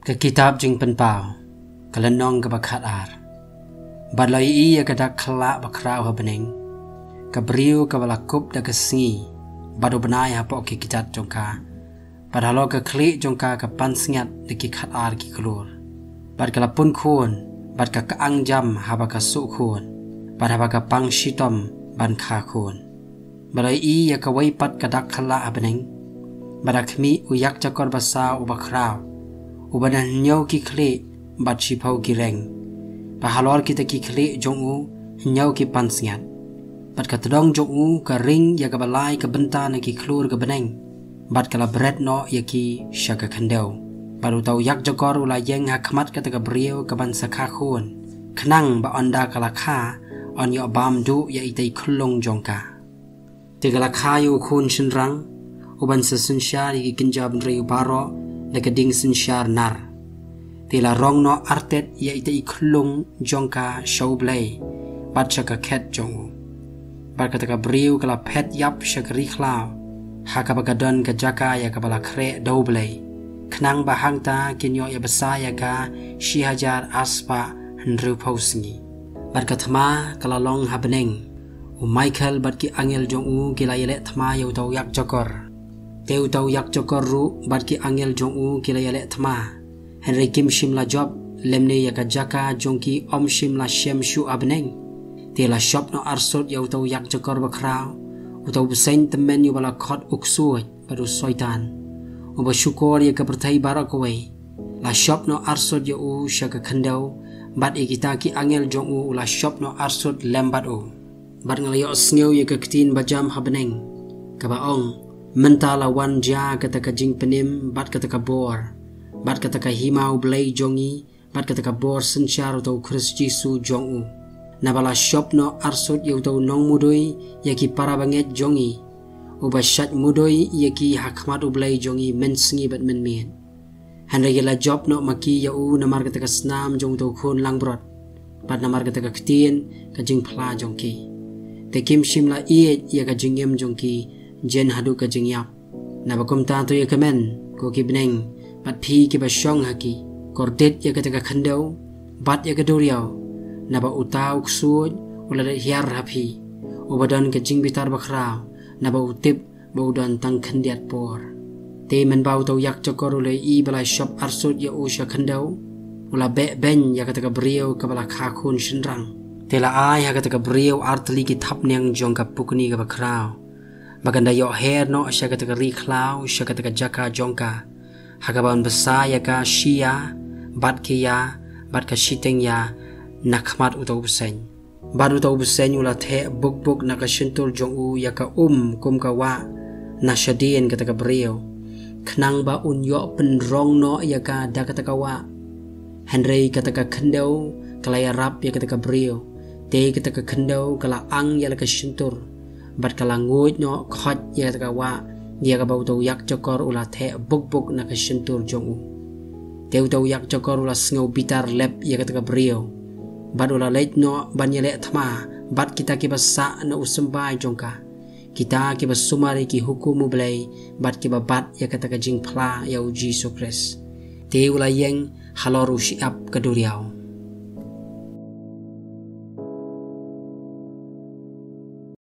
Ke kitab jing penpau, kelenong ke bakat ar. Badlai iya ke dak kelak bakrau habening. Ke beriu ke balakup da ke sengi, badu benai hapok ke kitat jongka. Padahal ke klik jongka ke pansengat di kikat ar ki keluar. Bad ke lapun kun, bad ke keang jam haba ke suk kun. Bad haba ke pang shitom ban ka kun. Badlai iya ke waipat ke dak kelak habening. Badak mi uyak jakor basa ubakrau. Ubadan nyau ki klik bat shipau ki reng. Pahalor kita ki klik jong u nyau ki pansengat. Bat katedong jong u ke ring ya ke balai ke benta na ki klur ke beneng. Bat kala beret no ya ki syaka kandau. Baru tau yak jakor ula yeng hakmat kata ke beriau ke ban sakakun. Kenang ba onda kala ka on yo bam du ya itai kulung jongka. Tigala kayu kun shenrang. Uban sesunsyar ki kinjab nrei baro na keding sunsyar nar. Tila rong no artet ya ita iklung jongka showblay bat syaka ket jongu. Bat kataka beriu kala pet yap syaka riklau. Haka bagadon ke jaka ya kabala kre doublay. Kenang bahang ta kinyo ya besaya ka shihajar aspa henru pausengi. Bat katama kala long habeneng. Michael bat ki angel jongu kila yelek tama yau tau yak jokor. Teu tau yak jokor ru bat ki angel jong u kila yalek thma. Henry Kim shim la job lemne yaka jaka jongki om shim la shem shu abneng. Te la shop no arsot yau tau yak jokor bakrau. Utau beseng temen yu bala khot uksuj baru soitan. Uba syukor yaka pertai barakawai. La shop no arsot yu u syaka khandau. Bat ikita ki angel jong u la shop no arsot lembat u. Bat ngalayo sngew yaka ketin bajam habneng. Kabaong. Mentala wan ja kata ka jing penim bat kata ka bor bat kata ka himau blay jongi bat kata ka bor sensyar atau Kris Jisu jongu nabala shop no arsut yau tau nong mudoi yaki para banget jongi uba syat mudoi yaki hakmat u blay jongi mensengi bat menmien henry la job no maki yau namar kata ka snam jong tau kun langbrot bat namar kata ka ketin ka jing pla jongki te kim shim la iet ya ka jingem jongki jen hadu ka jingyap na bakum ta to yakamen ko kibneng bat phi ki ba shong haki kordet ya ka taka khandau bat ya ka doriau na ba utau ksuj ula de hiar hapi ubadan ka jingbitar bakrau na ba utip ba udan tang khandiat por te men bau to yak chokor ule I balai shop arsut ya usha khandau ula be ben ya ka taka beriau ka bala khakun shinrang tela ai ha ka taka beriau artli ki thap nyang jong ka pukni ka bakrau Maganda yo hair no siya kataka riklau, siya kataka jaka jongka. Hagaban besaya ka siya, bat ka shiteng ya, nakmat utaw buseng. Bat utaw buseng ulat he buk nakasintul jong u yaka kum kawa, na siya din kataka beriyo. Kenang ba unyo penrong no yaka da kataka wa. Henry kataka kendaw, kalaya rap ya kataka beriyo. Te kataka kendaw, kala ang yala kasintul. Bat kala nguj no khot ya ka wa ya ka bau tau yak chokor ula the buk na ka shintur jong u teu tau yak chokor ula sngo bitar lep ya ka brio bat ula leit no banyele thma bat kita ki basa na usumbai jongka kita ki basumari ki hukumu blai bat ki bat ya ka jing phla ya uji Yesus Kristus te ula yeng haloru siap ka duriau